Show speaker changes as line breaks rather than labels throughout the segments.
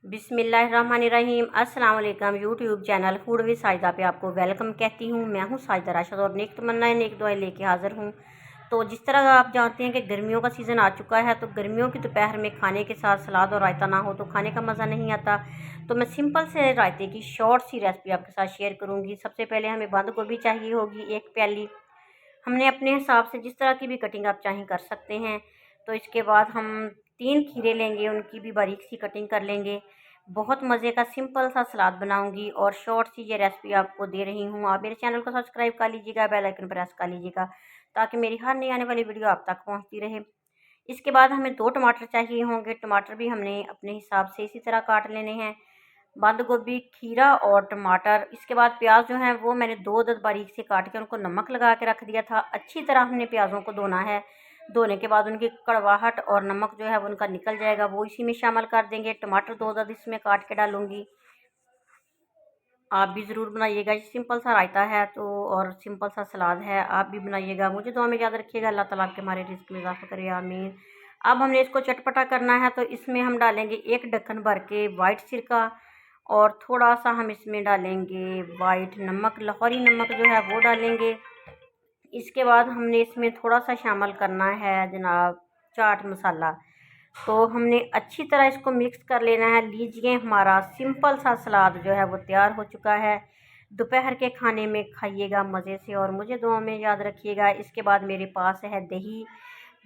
बिस्मिल्लाहिर्रहमानिर्रहीम। अस्सलाम वालेकुम। YouTube channel food with Sajida पे आपको वेलकम कहती हूँ। मैं हूँ साजिदा राशिद और नेक तमन्ना नेक दुआएं लेके हाज़िर हूँ। तो जिस तरह आप जानते हैं कि गर्मियों का सीज़न आ चुका है, तो गर्मियों की दोपहर में खाने के साथ सलाद और रायता ना हो तो खाने का मज़ा नहीं आता। तो मैं सिंपल से रायते की शॉर्ट सी रेसिपी आपके साथ शेयर करूँगी। सबसे पहले हमें बंद गोभी चाहिए होगी 1 प्याली। हमने अपने हिसाब से जिस तरह की भी कटिंग आप चाहें कर सकते हैं। तो इसके बाद हम 3 खीरे लेंगे, उनकी भी बारीक सी कटिंग कर लेंगे। बहुत मज़े का सिंपल सा सलाद बनाऊंगी और शॉर्ट सी ये रेसिपी आपको दे रही हूँ। आप मेरे चैनल को सब्सक्राइब कर लीजिएगा, बेल आइकन प्रेस कर लीजिएगा ताकि मेरी हर नई आने वाली वीडियो आप तक पहुँचती रहे। इसके बाद हमें 2 टमाटर चाहिए होंगे। टमाटर भी हमने अपने हिसाब से इसी तरह काट लेने हैं। बंद गोभी, खीरा और टमाटर। इसके बाद प्याज जो है वो मैंने 2 अदद बारीक से काट के उनको नमक लगा के रख दिया था। अच्छी तरह हमने प्याज़ों को धोना है। धोने के बाद उनकी कड़वाहट और नमक जो है वो उनका निकल जाएगा, वो इसी में शामिल कर देंगे। टमाटर 2 अदद इसमें काट के डालूंगी। आप भी ज़रूर बनाइएगा। ये सिंपल सा रायता है तो और सिंपल सा सलाद है, आप भी बनाइएगा। मुझे दुआ में याद रखिएगा। अल्लाह ताला आपके हमारे रिज़्क़ में इज़ाफ़ा करे, आमीन। अब हमने इसको चटपटा करना है, तो इसमें हम डालेंगे 1 ढक्कन भर के वाइट सिरका और थोड़ा सा हम इसमें डालेंगे वाइट नमक, लाहौरी नमक जो है वो डालेंगे। इसके बाद हमने इसमें थोड़ा सा शामिल करना है जनाब चाट मसाला। तो हमने अच्छी तरह इसको मिक्स कर लेना है। लीजिए, हमारा सिंपल सा सलाद जो है वो तैयार हो चुका है। दोपहर के खाने में खाइएगा मज़े से और मुझे दुआ में याद रखिएगा। इसके बाद मेरे पास है दही।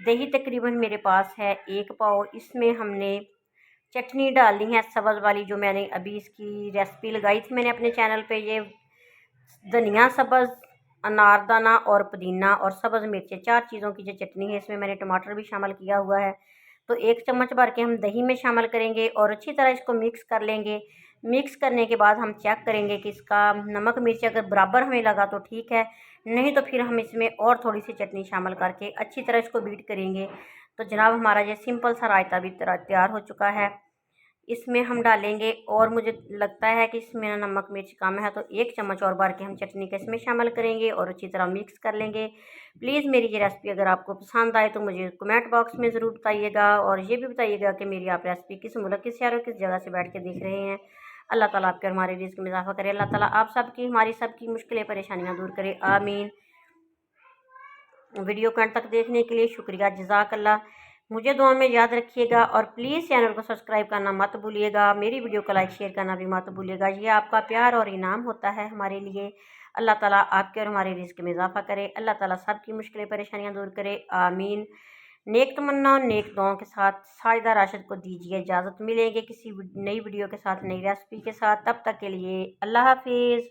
दही तकरीबन मेरे पास है 1 पाव। इसमें हमने चटनी डालनी है सब्ज़ वाली, जो मैंने अभी इसकी रेसिपी लगाई थी मैंने अपने चैनल पे। ये धनिया सब्ज़, अनारदाना और पुदीना और सब्ज़ मिर्चें, 4 चीज़ों की जो चटनी है। इसमें मैंने टमाटर भी शामिल किया हुआ है। तो 1 चम्मच भर के हम दही में शामिल करेंगे और अच्छी तरह इसको मिक्स कर लेंगे। मिक्स करने के बाद हम चेक करेंगे कि इसका नमक मिर्च अगर बराबर हमें लगा तो ठीक है, नहीं तो फिर हम इसमें और थोड़ी सी चटनी शामिल करके अच्छी तरह इसको बीट करेंगे। तो जनाब हमारा ये सिंपल सा रायता भी तैयार हो चुका है। इसमें हम डालेंगे, और मुझे लगता है कि इसमें नमक मिर्च कम है, तो 1 चम्मच और भर के हम चटनी का इसमें शामिल करेंगे और अच्छी तरह मिक्स कर लेंगे। प्लीज़ मेरी ये रेसिपी अगर आपको पसंद आए तो मुझे कमेंट बॉक्स में ज़रूर बताइएगा और ये भी बताइएगा कि मेरी आप रेसिपी किस मुल्क, किस शहर और किस जगह से बैठ के देख रहे हैं। अल्लाह ताला आपके और हमारे रिज़्क़ में इज़ाफ़ा करे। अल्लाह ताला आप सबकी, हमारी सबकी मुश्किलें परेशानियाँ दूर करे, आमीन। वीडियो को अंत तक देखने के लिए शुक्रिया, जज़ाकल्लाह। मुझे दुआ में याद रखिएगा और प्लीज़ चैनल को सब्सक्राइब करना मत भूलिएगा। मेरी वीडियो को लाइक शेयर करना भी मत भूलिएगा। ये आपका प्यार और इनाम होता है हमारे लिए। अल्लाह ताला आपके और हमारे रिज़्क़ में इज़ाफ़ा करे। अल्लाह ताला सबकी मुश्किलें परेशानियाँ दूर करे, आमीन। नेक तमन्ना और नेक दुआओं के साथ साजिदा राशिद को दीजिए इजाज़त। मिलेंगे किसी नई वीडियो के साथ, नई रेसिपी के साथ। तब तक के लिए अल्लाह हाफिज़।